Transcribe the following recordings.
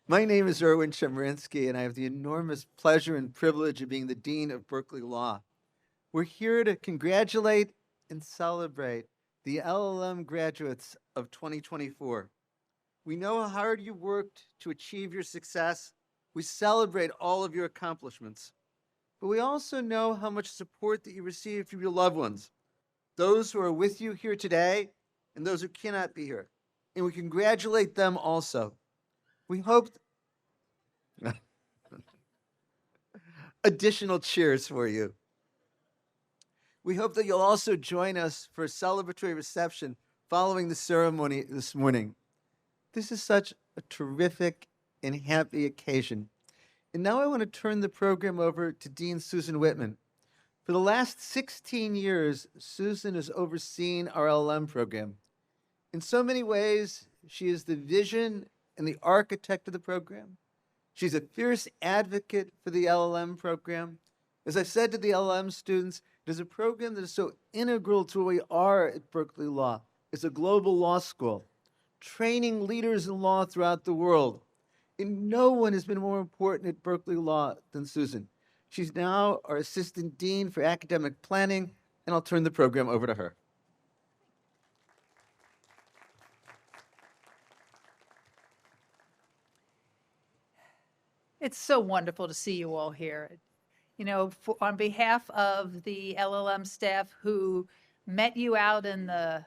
My name is Erwin Chemerinsky, and I have the enormous pleasure and privilege of being the Dean of Berkeley Law. We're here to congratulate and celebrate the LLM graduates of 2024. We know how hard you worked to achieve your success. We celebrate all of your accomplishments. But we also know how much support that you received from your loved ones, those who are with you here today and those who cannot be here. And we congratulate them also. We hope additional cheers for you. We hope that you'll also join us for a celebratory reception following the ceremony this morning. This is such a terrific and happy occasion. And now I want to turn the program over to Dean Susan Whitman. For the last 16 years, Susan has overseen our LLM program. In so many ways, she is the vision and the architect of the program. She's a fierce advocate for the LLM program. As I've said to the LLM students, it is a program that is so integral to what we are at Berkeley Law. It's a global law school, training leaders in law throughout the world. And no one has been more important at Berkeley Law than Susan. She's now our Assistant Dean for Academic Planning, and I'll turn the program over to her. It's so wonderful to see you all here. You know, on behalf of the LLM staff who met you out in the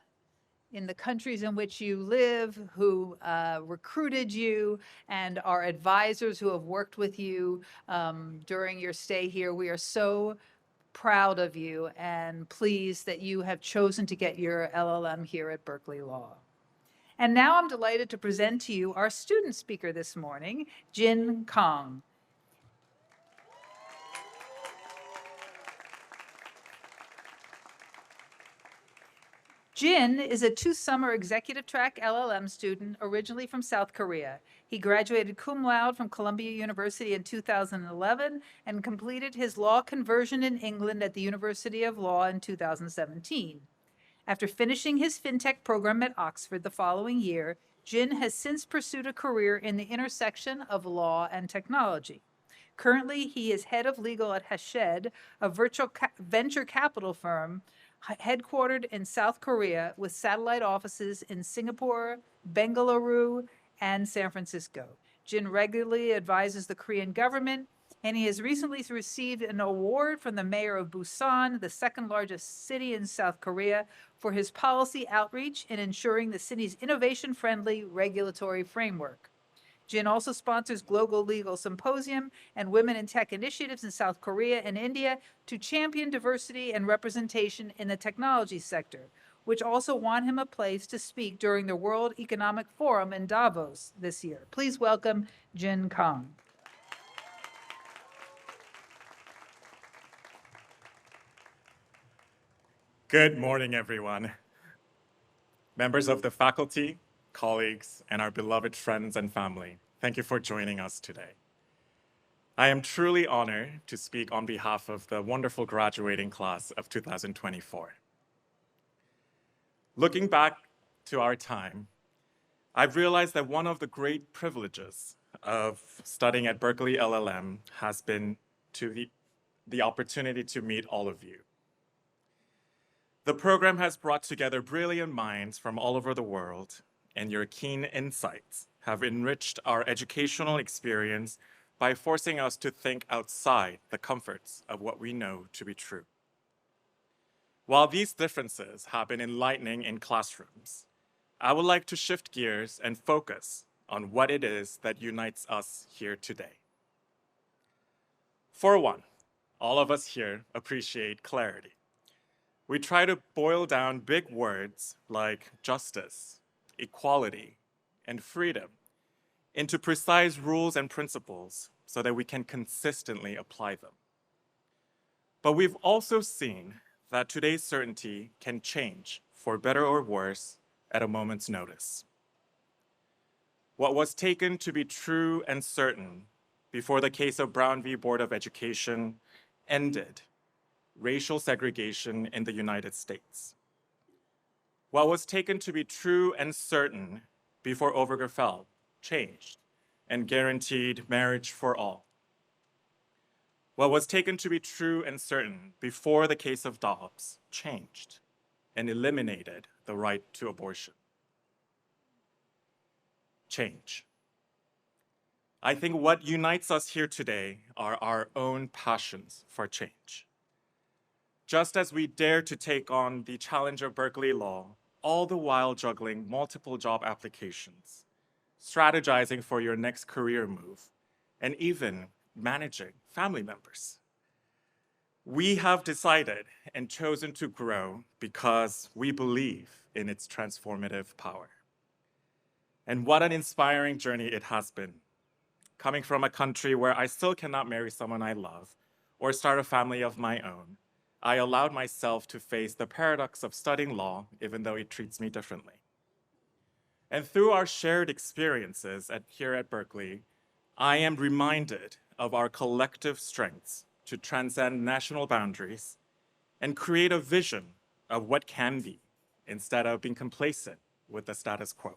countries in which you live, who recruited you, and our advisors who have worked with you during your stay here, we are so proud of you and pleased that you have chosen to get your LLM here at Berkeley Law. And now I'm delighted to present to you our student speaker this morning, Jin Kong. Jin is a two-summer executive track LLM student originally from South Korea. He graduated cum laude from Columbia University in 2011 and completed his law conversion in England at the University of Law in 2017. After finishing his fintech program at Oxford the following year, Jin has since pursued a career in the intersection of law and technology. Currently, he is head of legal at Heshed, a venture capital firm headquartered in South Korea with satellite offices in Singapore, Bengaluru, and San Francisco. Jin regularly advises the Korean government, and he has recently received an award from the mayor of Busan, the second largest city in South Korea, for his policy outreach in ensuring the city's innovation-friendly regulatory framework. Jin also sponsors Global Legal Symposium and Women in Tech initiatives in South Korea and India to champion diversity and representation in the technology sector, which also won him a place to speak during the World Economic Forum in Davos this year. Please welcome Jin Kong. Good morning, everyone. Members of the faculty, colleagues, and our beloved friends and family, thank you for joining us today. I am truly honored to speak on behalf of the wonderful graduating class of 2024. Looking back to our time, I've realized that one of the great privileges of studying at Berkeley LLM has been the opportunity to meet all of you. The program has brought together brilliant minds from all over the world, and your keen insights have enriched our educational experience by forcing us to think outside the comforts of what we know to be true. While these differences have been enlightening in classrooms, I would like to shift gears and focus on what it is that unites us here today. For one, all of us here appreciate clarity. We try to boil down big words like justice, equality, and freedom into precise rules and principles so that we can consistently apply them. But we've also seen that today's certainty can change, for better or worse, at a moment's notice. What was taken to be true and certain before the case of Brown v. Board of Education ended racial segregation in the United States. What was taken to be true and certain before Obergefell changed and guaranteed marriage for all. What was taken to be true and certain before the case of Dobbs changed and eliminated the right to abortion. Change. I think what unites us here today are our own passions for change. Just as we dare to take on the challenge of Berkeley law, all the while juggling multiple job applications, strategizing for your next career move, and even managing family members. We have decided and chosen to grow because we believe in its transformative power. And what an inspiring journey it has been. Coming from a country where I still cannot marry someone I love or start a family of my own, I allowed myself to face the paradox of studying law, even though it treats me differently. And through our shared experiences here at Berkeley, I am reminded of our collective strengths to transcend national boundaries and create a vision of what can be instead of being complacent with the status quo.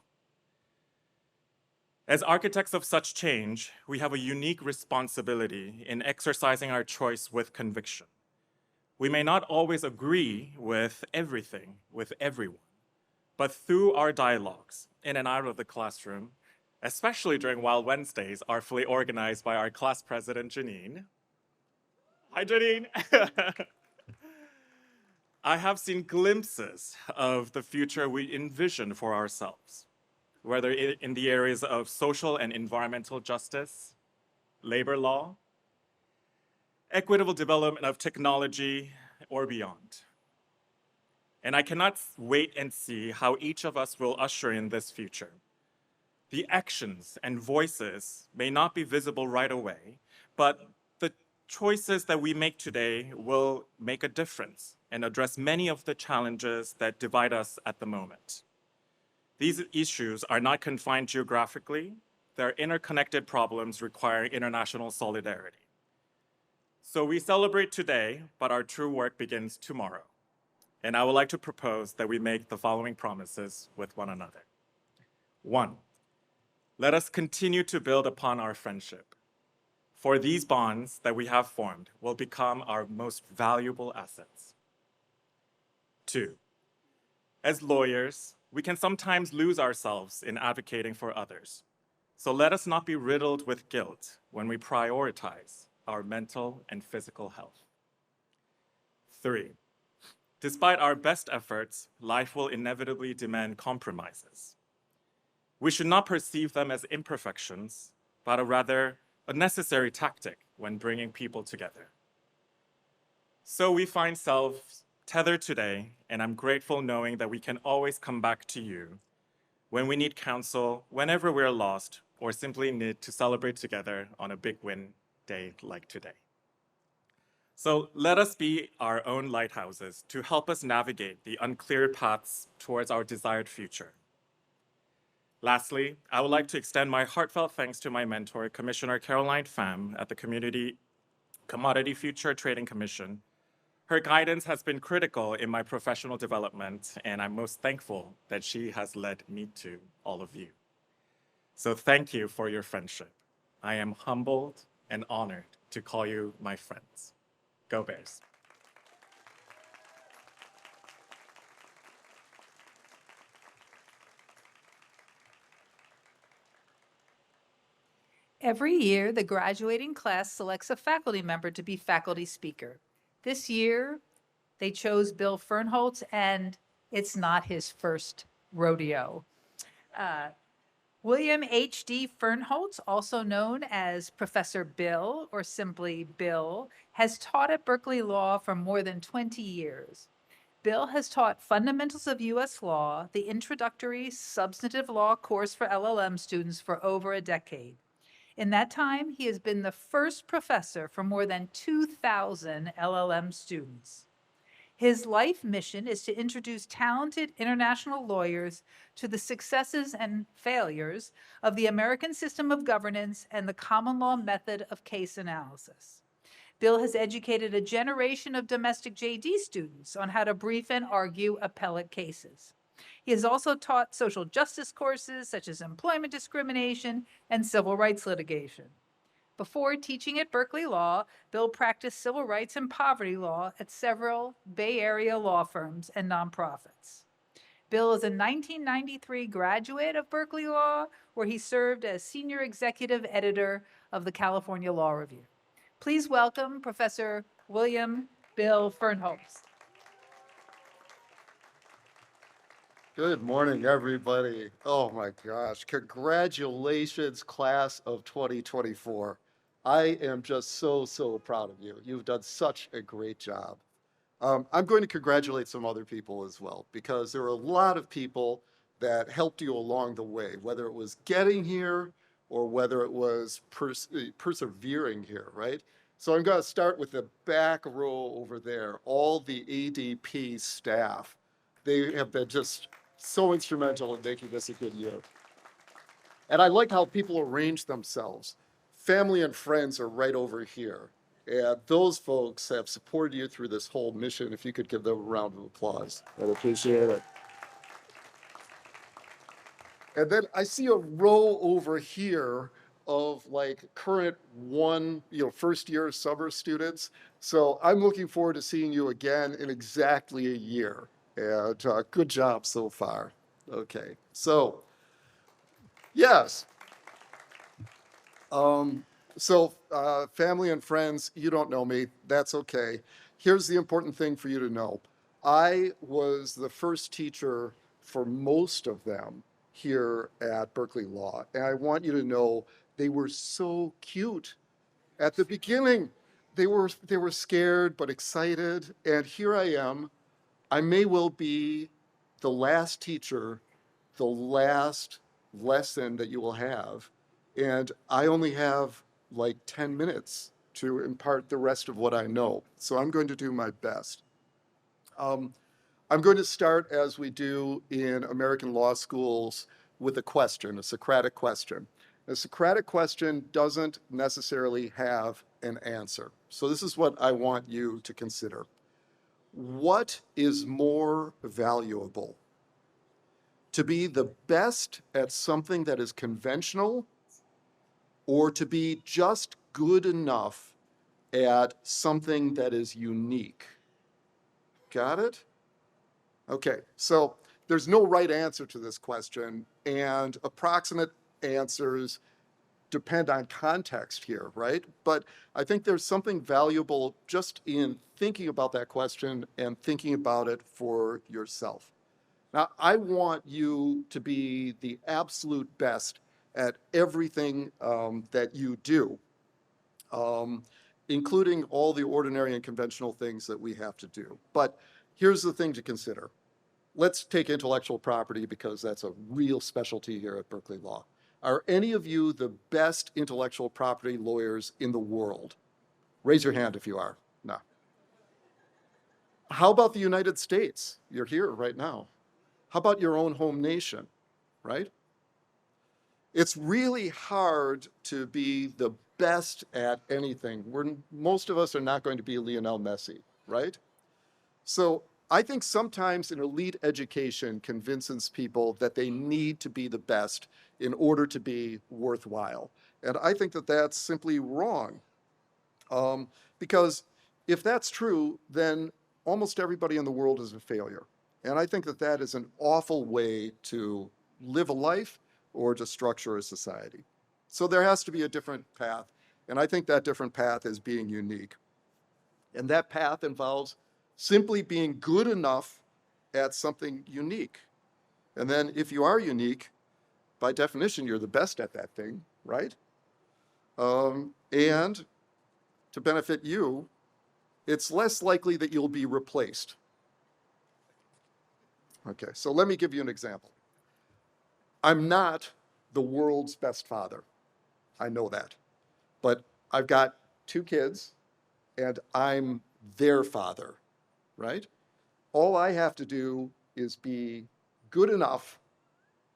As architects of such change, we have a unique responsibility in exercising our choice with conviction. We may not always agree with everything with everyone, but through our dialogues in and out of the classroom, especially during Wild Wednesdays, artfully organized by our class president, Janine. Hi, Janine. I have seen glimpses of the future we envision for ourselves, whether in the areas of social and environmental justice, labor law, equitable development of technology, or beyond. And I cannot wait and see how each of us will usher in this future. The actions and voices may not be visible right away, but the choices that we make today will make a difference and address many of the challenges that divide us at the moment. These issues are not confined geographically. They're interconnected problems requiring international solidarity. So we celebrate today, but our true work begins tomorrow. And I would like to propose that we make the following promises with one another. 1, let us continue to build upon our friendship, for these bonds that we have formed will become our most valuable assets. 2, as lawyers, we can sometimes lose ourselves in advocating for others. So let us not be riddled with guilt when we prioritize our mental and physical health. 3, despite our best efforts, life will inevitably demand compromises. We should not perceive them as imperfections, but rather a necessary tactic when bringing people together. So we find ourselves tethered today, and I'm grateful knowing that we can always come back to you when we need counsel, whenever we're lost, or simply need to celebrate together on a big win day like today. So let us be our own lighthouses to help us navigate the unclear paths towards our desired future. Lastly, I would like to extend my heartfelt thanks to my mentor, Commissioner Caroline Pham at the Commodity Future Trading Commission. Her guidance has been critical in my professional development, and I'm most thankful that she has led me to all of you. So thank you for your friendship. I am humbled and honored to call you my friends. Go Bears. Every year, the graduating class selects a faculty member to be faculty speaker. This year, they chose Bill Fernholz, and it's not his first rodeo. William H.D. Fernholz, also known as Professor Bill or simply Bill, has taught at Berkeley Law for more than 20 years. Bill has taught Fundamentals of U.S. Law, the introductory substantive law course for LLM students, for over a decade. In that time, he has been the first professor for more than 2,000 LLM students. His life mission is to introduce talented international lawyers to the successes and failures of the American system of governance and the common law method of case analysis. Bill has educated a generation of domestic JD students on how to brief and argue appellate cases. He has also taught social justice courses such as employment discrimination and civil rights litigation. Before teaching at Berkeley Law, Bill practiced civil rights and poverty law at several Bay Area law firms and nonprofits. Bill is a 1993 graduate of Berkeley Law, where he served as senior executive editor of the California Law Review. Please welcome Professor William Bill Fernholz. Good morning, everybody. Oh my gosh. Congratulations, class of 2024. I am just so proud of you. You've done such a great job. I'm going to congratulate some other people as well, because there are a lot of people that helped you along the way, whether it was getting here or whether it was persevering here, right? So I'm going to start with the back row over there, all the ADP staff. They have been just so instrumental in making this a good year. And I like how people arrange themselves. Family and friends are right over here. And those folks have supported you through this whole mission. If you could give them a round of applause, I'd appreciate it. And then I see a row over here of like current first year summer students. So I'm looking forward to seeing you again in exactly a year. And good job so far. Okay, so yes. Family and friends, you don't know me, that's okay. Here's the important thing for you to know. I was the first teacher for most of them here at Berkeley Law. And I want you to know they were so cute. At the beginning, they were scared but excited. And here I am. I may well be the last teacher, the last lesson that you will have. And I only have like 10 minutes to impart the rest of what I know. So I'm going to do my best. I'm going to start, as we do in American law schools, with a question, a Socratic question. A Socratic question doesn't necessarily have an answer. So this is what I want you to consider. What is more valuable? To be the best at something that is conventional, or to be just good enough at something that is unique? Got it? Okay, so there's no right answer to this question, and approximate answers depend on context here, right? But I think there's something valuable just in thinking about that question and thinking about it for yourself. Now, I want you to be the absolute best at everything that you do, including all the ordinary and conventional things that we have to do. But here's the thing to consider. Let's take intellectual property, because that's a real specialty here at Berkeley Law. Are any of you the best intellectual property lawyers in the world? Raise your hand if you are. No. How about the United States? You're here right now. How about your own home nation, right? It's really hard to be the best at anything. Most of us are not going to be Lionel Messi, right? So I think sometimes an elite education convinces people that they need to be the best in order to be worthwhile. And I think that that's simply wrong. Because if that's true, then almost everybody in the world is a failure. And I think that that is an awful way to live a life or to structure a society. So there has to be a different path. And I think that different path is being unique. And that path involves simply being good enough at something unique. And then if you are unique, by definition, you're the best at that thing, right? And to benefit you, it's less likely that you'll be replaced. Okay, so let me give you an example. I'm not the world's best father. I know that. But I've got 2 kids, and I'm their father, right? All I have to do is be good enough,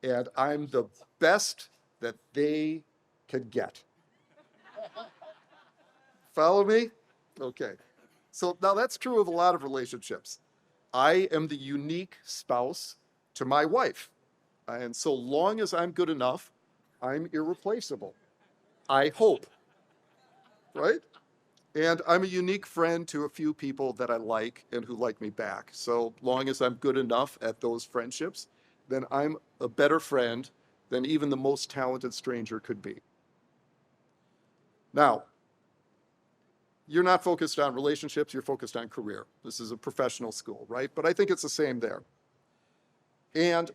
and I'm the best that they could get. Follow me? Okay. So now that's true of a lot of relationships. I am the unique spouse to my wife. And so long as I'm good enough, I'm irreplaceable. I hope, right? And I'm a unique friend to a few people that I like and who like me back. So long as I'm good enough at those friendships, then I'm a better friend than even the most talented stranger could be. Now, you're not focused on relationships, you're focused on career. This is a professional school, right? But I think it's the same there. And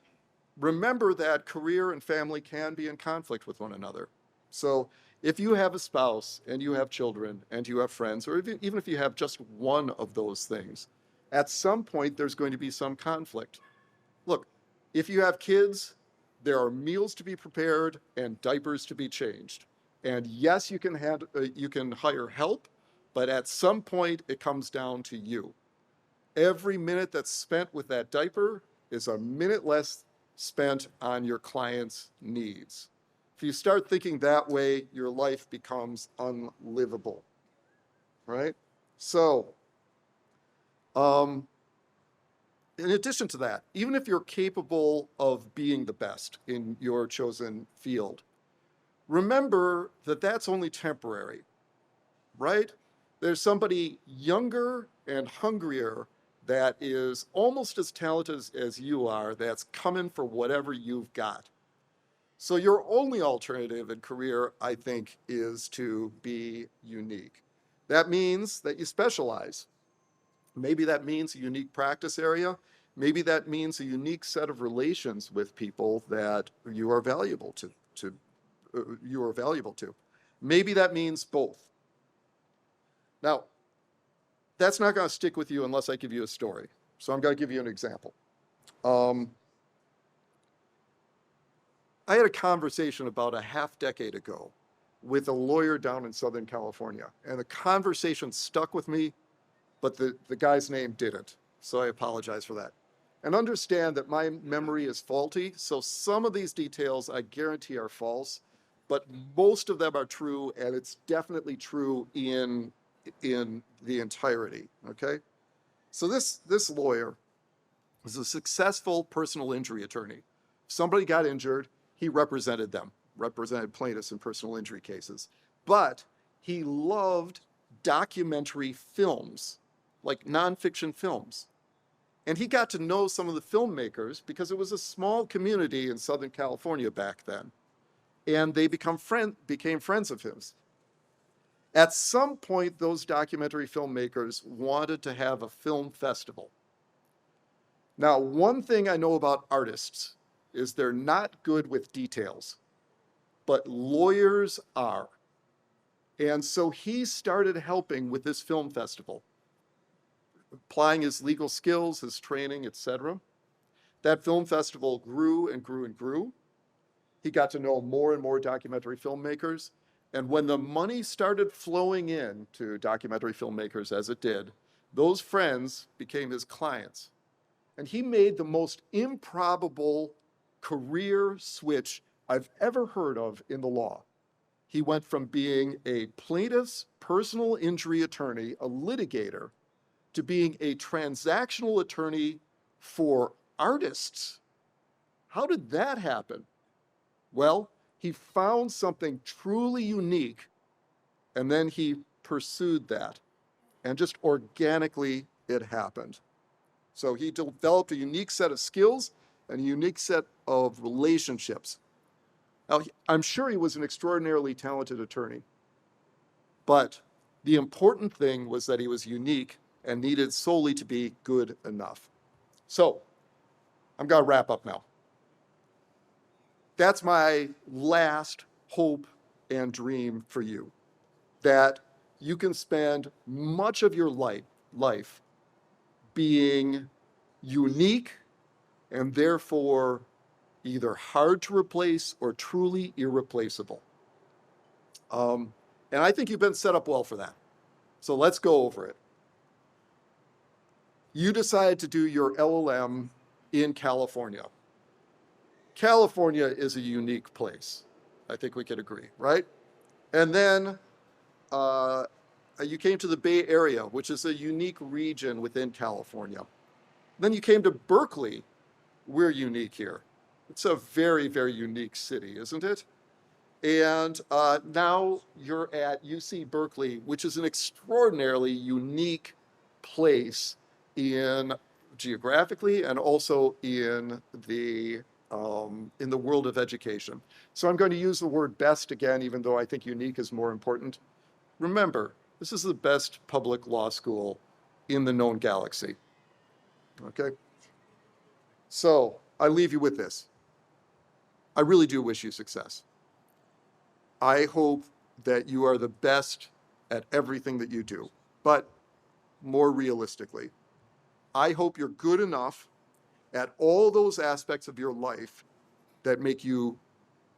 remember that career and family can be in conflict with one another. So if you have a spouse and you have children and you have friends, or even if you have just one of those things, at some point there's going to be some conflict. Look, if you have kids, there are meals to be prepared and diapers to be changed. And yes, you can hire help, but at some point it comes down to you. Every minute that's spent with that diaper is a minute less spent on your client's needs. If you start thinking that way, your life becomes unlivable, right? So, in addition to that, even if you're capable of being the best in your chosen field, remember that that's only temporary, right? There's somebody younger and hungrier that is almost as talented as you are that's coming for whatever you've got. So your only alternative in career, I think, is to be unique. That means that you specialize. Maybe that means a unique practice area. Maybe that means a unique set of relations with people that you are valuable to. Maybe that means both. Now, that's not going to stick with you unless I give you a story. So I'm going to give you an example. I had a conversation about a half decade ago with a lawyer down in Southern California, and the conversation stuck with me, but the guy's name didn't. So I apologize for that. And understand that my memory is faulty, so some of these details I guarantee are false, but most of them are true, and it's definitely true in the entirety, okay? So this lawyer was a successful personal injury attorney. If somebody got injured, he represented them, represented plaintiffs in personal injury cases. But he loved documentary films, like nonfiction films. And he got to know some of the filmmakers because it was a small community in Southern California back then. And they became friends of his. At some point, those documentary filmmakers wanted to have a film festival. Now, one thing I know about artists is they're not good with details, but lawyers are. And so he started helping with this film festival, applying his legal skills, his training, etc. That film festival grew and grew and grew. He got to know more and more documentary filmmakers. And when the money started flowing in to documentary filmmakers, as it did, those friends became his clients. And he made the most improbable career switch I've ever heard of in the law. He went from being a plaintiff's personal injury attorney, a litigator, to being a transactional attorney for artists. How did that happen? Well, he found something truly unique, and then he pursued that. And just organically, it happened. So he developed a unique set of skills and a unique set of relationships. Now, I'm sure he was an extraordinarily talented attorney, but the important thing was that he was unique and needed solely to be good enough. So I'm going to wrap up now. That's my last hope and dream for you, that you can spend much of your life being unique and therefore either hard to replace or truly irreplaceable. And I think you've been set up well for that. So let's go over it. You decide to do your LLM in California. California is a unique place. I think we could agree, right? And then you came to the Bay Area, which is a unique region within California. Then you came to Berkeley, we're unique here. It's a very, very unique city, isn't it? And now you're at UC Berkeley, which is an extraordinarily unique place in geographically and also in the world of education. So I'm going to use the word best again, even though I think unique is more important. Remember, this is the best public law school in the known galaxy. Okay? So I leave you with this. I really do wish you success. I hope that you are the best at everything that you do. But more realistically, I hope you're good enough at all those aspects of your life that make you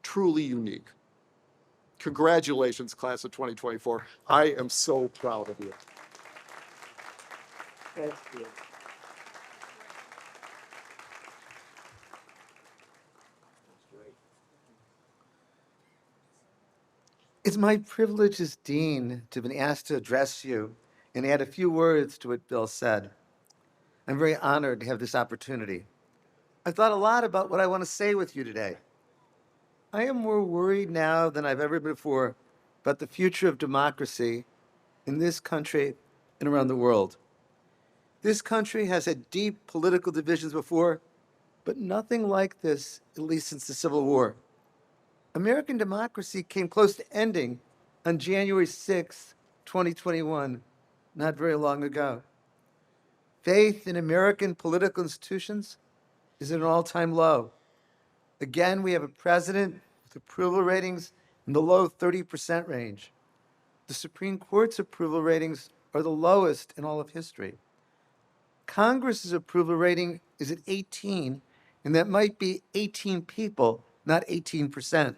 truly unique. Congratulations, class of 2024. I am so proud of you. Thank you. It's my privilege as dean to have been asked to address you and add a few words to what Bill said. I'm very honored to have this opportunity. I've thought a lot about what I want to say with you today. I am more worried now than I've ever been before about the future of democracy in this country and around the world. This country has had deep political divisions before, but nothing like this, at least since the Civil War. American democracy came close to ending on January 6, 2021, not very long ago. Faith in American political institutions is at an all-time low. Again, we have a president with approval ratings in the low 30% range. The Supreme Court's approval ratings are the lowest in all of history. Congress's approval rating is at 18, and that might be 18 people, not 18%.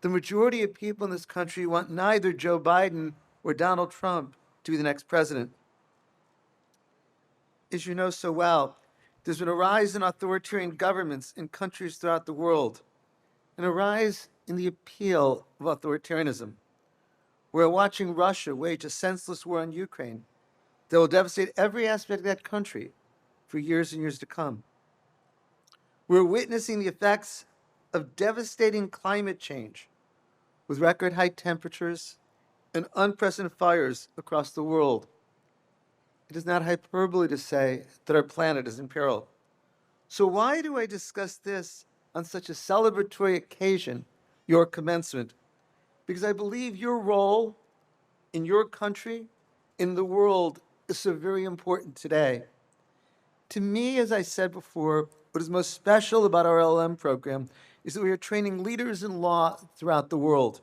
The majority of people in this country want neither Joe Biden or Donald Trump to be the next president. As you know so well, there's been a rise in authoritarian governments in countries throughout the world, and a rise in the appeal of authoritarianism. We're watching Russia wage a senseless war on Ukraine that will devastate every aspect of that country for years and years to come. We're witnessing the effects of devastating climate change with record high temperatures and unprecedented fires across the world. It is not hyperbole to say that our planet is in peril. So why do I discuss this on such a celebratory occasion, your commencement? Because I believe your role in your country, in the world, is so very important today. To me, as I said before, what is most special about our LLM program is that we are training leaders in law throughout the world.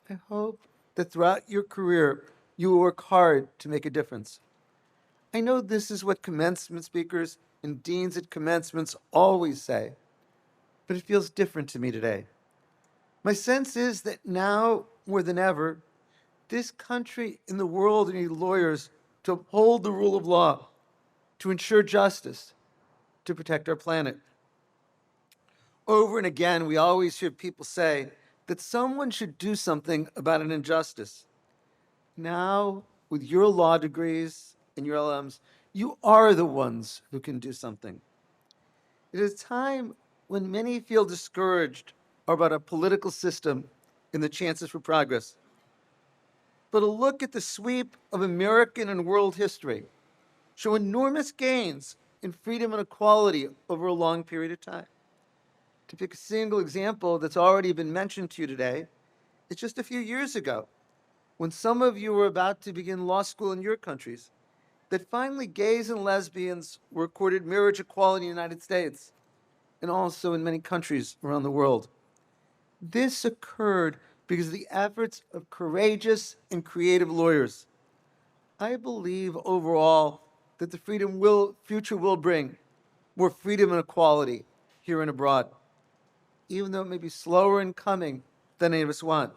I hope that throughout your career, you will work hard to make a difference. I know this is what commencement speakers and deans at commencements always say, but it feels different to me today. My sense is that now, more than ever, this country and the world need lawyers to uphold the rule of law, to ensure justice, to protect our planet. Over and again, we always hear people say that someone should do something about an injustice. Now, with your law degrees and your LMs, you are the ones who can do something. It is a time when many feel discouraged about a political system and the chances for progress. But a look at the sweep of American and world history show enormous gains in freedom and equality over a long period of time. To pick a single example that's already been mentioned to you today, it's just a few years ago, when some of you were about to begin law school in your countries, that finally gays and lesbians were accorded marriage equality in the United States and also in many countries around the world. This occurred because of the efforts of courageous and creative lawyers. I believe overall that the future will bring more freedom and equality here and abroad, even though it may be slower in coming than any of us want.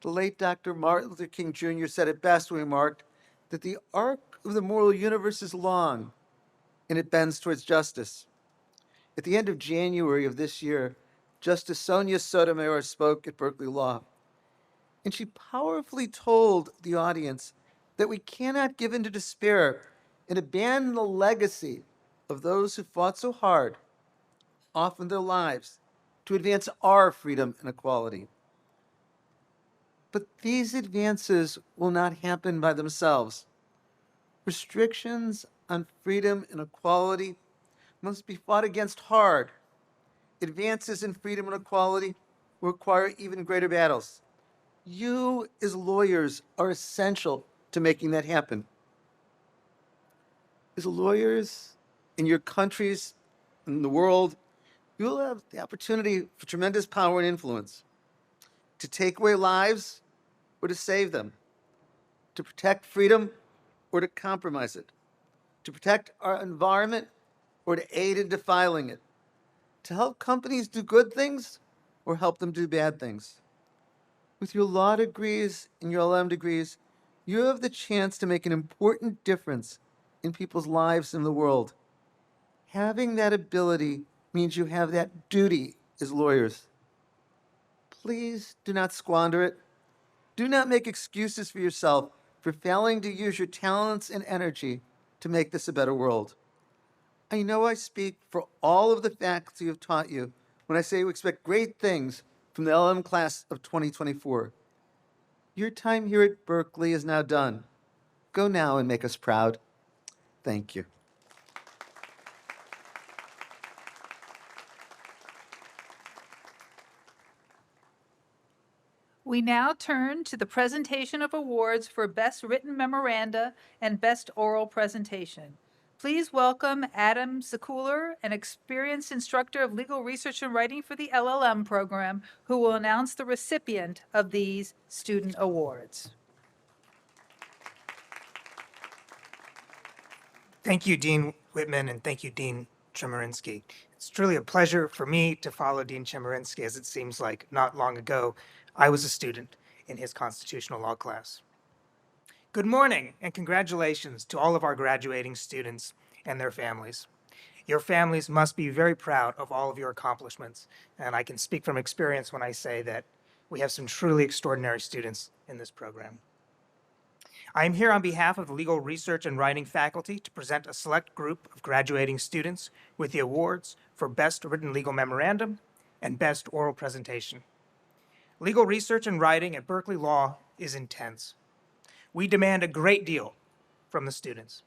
The late Dr. Martin Luther King Jr. said it best when he remarked that the arc of the moral universe is long and it bends towards justice. At the end of January of this year, Justice Sonia Sotomayor spoke at Berkeley Law, and she powerfully told the audience that we cannot give in to despair and abandon the legacy of those who fought so hard, often their lives, to advance our freedom and equality. But these advances will not happen by themselves. Restrictions on freedom and equality must be fought against hard. Advances in freedom and equality will require even greater battles. You, as lawyers, are essential to making that happen. As lawyers in your countries, in the world, you'll have the opportunity for tremendous power and influence to take away lives or to save them, to protect freedom or to compromise it, to protect our environment or to aid in defiling it, to help companies do good things or help them do bad things. With your law degrees and your LM degrees, you have the chance to make an important difference in people's lives in the world. Having that ability means you have that duty as lawyers. Please do not squander it. Do not make excuses for yourself for failing to use your talents and energy to make this a better world. I know I speak for all of the faculty who have taught you when I say we expect great things from the LM class of 2024. Your time here at Berkeley is now done. Go now and make us proud. Thank you. We now turn to the presentation of awards for Best Written Memoranda and Best Oral Presentation. Please welcome Adam Sekuler, an experienced instructor of legal research and writing for the LLM program, who will announce the recipient of these student awards. Thank you, Dean Whitman, and thank you, Dean Chemerinsky. It's truly a pleasure for me to follow Dean Chemerinsky, as it seems like not long ago I was a student in his constitutional law class. Good morning, and congratulations to all of our graduating students and their families. Your families must be very proud of all of your accomplishments, and I can speak from experience when I say that we have some truly extraordinary students in this program. I am here on behalf of the Legal Research and Writing faculty to present a select group of graduating students with the awards for Best Written Legal Memorandum and Best Oral Presentation. Legal research and writing at Berkeley Law is intense. We demand a great deal from the students.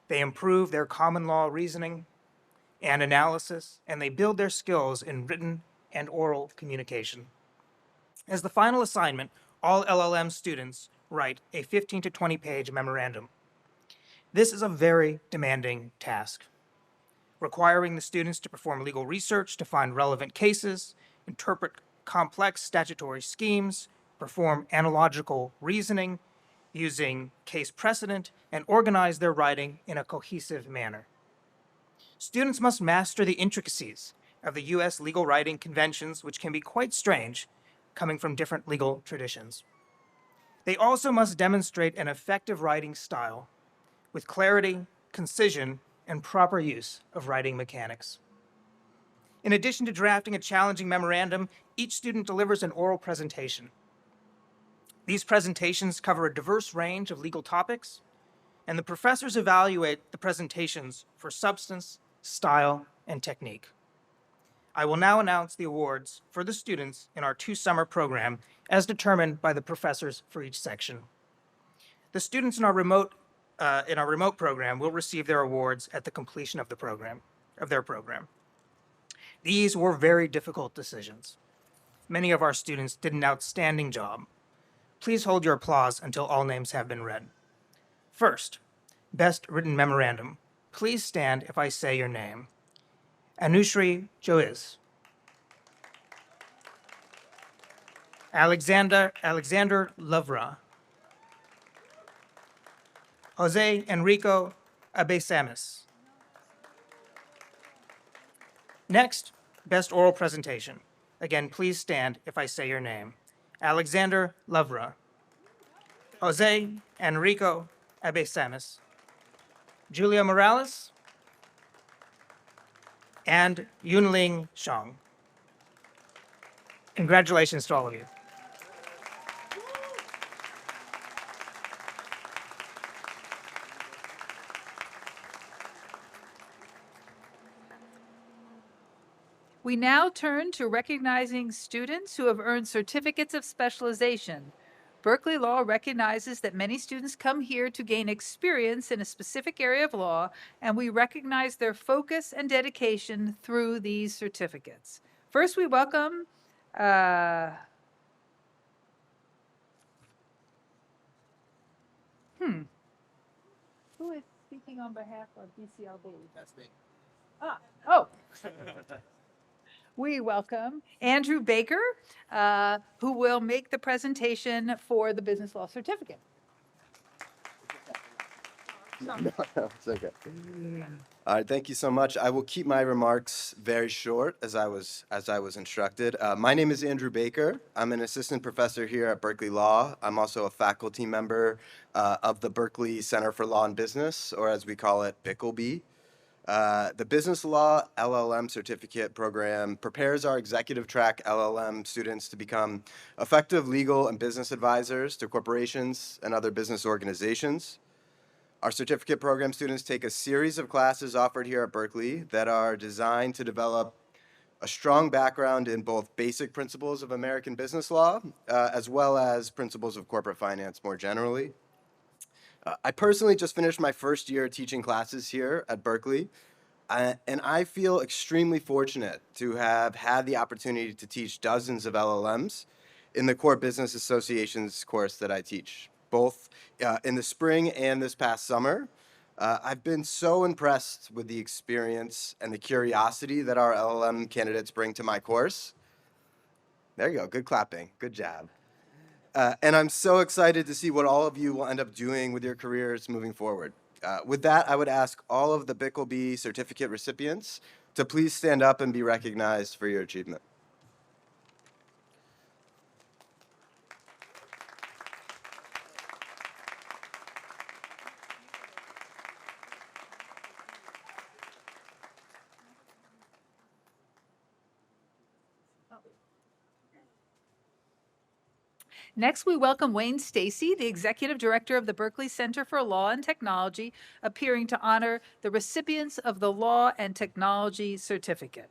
They improve their common law reasoning and analysis, and they build their skills in written and oral communication. As the final assignment, all LLM students write a 15 to 20 page memorandum. This is a very demanding task, requiring the students to perform legal research to find relevant cases, interpret complex statutory schemes, perform analogical reasoning using case precedent, and organize their writing in a cohesive manner. Students must master the intricacies of the U.S. legal writing conventions, which can be quite strange, coming from different legal traditions. They also must demonstrate an effective writing style with clarity, concision, and proper use of writing mechanics. In addition to drafting a challenging memorandum, each student delivers an oral presentation. These presentations cover a diverse range of legal topics, and the professors evaluate the presentations for substance, style, and technique. I will now announce the awards for the students in our 2-summer program as determined by the professors for each section. The students in our remote program will receive their awards at the completion of their program. These were very difficult decisions. Many of our students did an outstanding job. Please hold your applause until all names have been read. First, Best Written Memorandum. Please stand if I say your name. Anushri Jois. Alexander Lovra. Jose Enrico Abesamis. Next, Best Oral Presentation. Again, please stand if I say your name. Alexander Lovra. Jose Enrico Abesamis. Julia Morales. And Yunling Shang. Congratulations to all of you. We now turn to recognizing students who have earned certificates of specialization. Berkeley Law recognizes that many students come here to gain experience in a specific area of law, and we recognize their focus and dedication through these certificates. First, we welcome who is speaking on behalf of BCLB? That's me. Oh. We welcome Andrew Baker, who will make the presentation for the business law certificate. It's okay. All right, thank you so much. I will keep my remarks very short as I was instructed. My name is Andrew Baker. I'm an assistant professor here at Berkeley Law. I'm also a faculty member of the Berkeley Center for Law and Business, or as we call it, BICLB. The Business Law LLM Certificate Program prepares our executive track LLM students to become effective legal and business advisors to corporations and other business organizations. Our certificate program students take a series of classes offered here at Berkeley that are designed to develop a strong background in both basic principles of American business law, as well as principles of corporate finance more generally. I personally just finished my first year teaching classes here at Berkeley, and I feel extremely fortunate to have had the opportunity to teach dozens of LLMs in the Core Business Association's course that I teach, both in the spring and this past summer. I've been so impressed with the experience and the curiosity that our LLM candidates bring to my course. There you go, good clapping, good job. And I'm so excited to see what all of you will end up doing with your careers moving forward. With that, I would ask all of the BICLB certificate recipients to please stand up and be recognized for your achievement. Next, we welcome Wayne Stacy, the Executive Director of the Berkeley Center for Law and Technology, appearing to honor the recipients of the Law and Technology Certificate.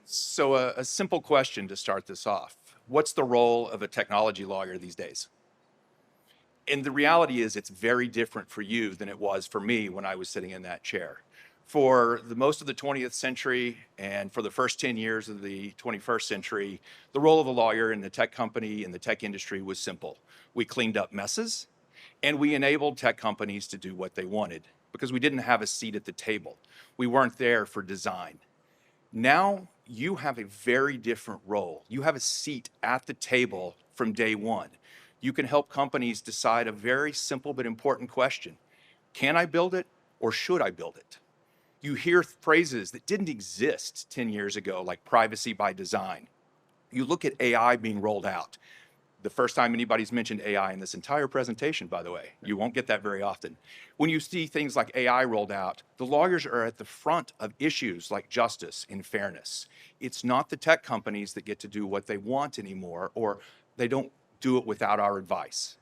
So a simple question to start this off. What's the role of a technology lawyer these days? And the reality is it's very different for you than it was for me when I was sitting in that chair. For the most of the 20th century and for the first 10 years of the 21st century, the role of a lawyer in the tech company and the tech industry was simple. We cleaned up messes and we enabled tech companies to do what they wanted because we didn't have a seat at the table. We weren't there for design. Now you have a very different role. You have a seat at the table from day one. You can help companies decide a very simple but important question. Can I build it or should I build it? You hear phrases that didn't exist 10 years ago, like privacy by design. You look at AI being rolled out. The first time anybody's mentioned AI in this entire presentation, by the way. You won't get that very often. When you see things like AI rolled out, the lawyers are at the front of issues like justice and fairness. It's not the tech companies that get to do what they want anymore, or they don't do it without our advice.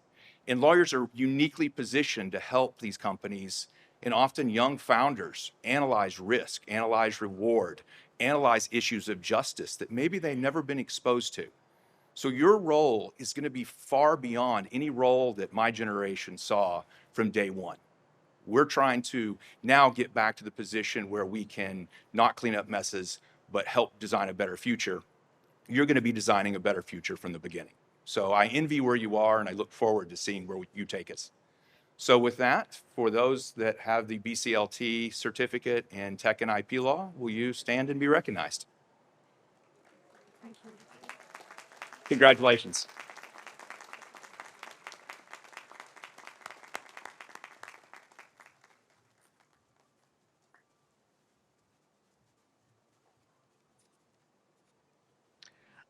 And lawyers are uniquely positioned to help these companies and often young founders analyze risk, analyze reward, analyze issues of justice that maybe they've never been exposed to. So your role is going to be far beyond any role that my generation saw from day one. We're trying to now get back to the position where we can not clean up messes, but help design a better future. You're going to be designing a better future from the beginning. So I envy where you are, and I look forward to seeing where you take us. So with that, for those that have the BCLT certificate in tech and IP law, will you stand and be recognized? Congratulations.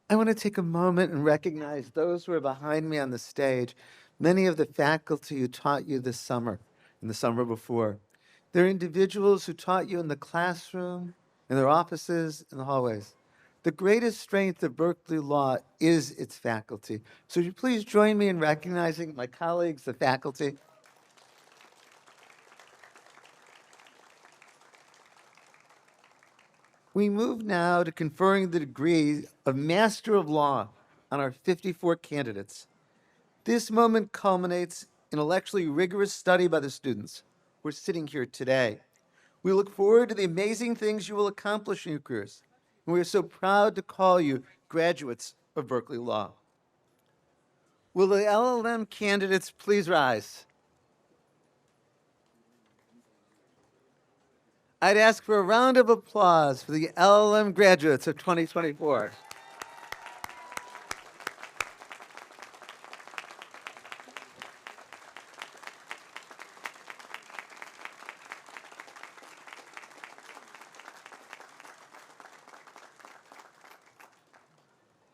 I want to take a moment and recognize those who are behind me on the stage, many of the faculty who taught you this summer and the summer before. They're individuals who taught you in the classroom, in their offices, in the hallways. The greatest strength of Berkeley Law is its faculty. So would you please join me in recognizing my colleagues, the faculty? We move now to conferring the degree of Master of Law on our 54 candidates. This moment culminates in intellectually rigorous study by the students who are sitting here today. We look forward to the amazing things you will accomplish in your careers, and we are so proud to call you graduates of Berkeley Law. Will the LLM candidates please rise? I'd ask for a round of applause for the LLM graduates of 2024.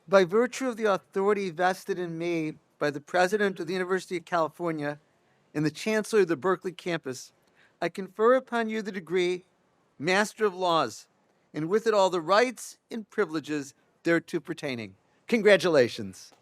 By virtue of the authority vested in me by the President of the University of California and the Chancellor of the Berkeley campus, I confer upon you the degree Master of Laws, and with it all the rights and privileges thereto pertaining. Congratulations.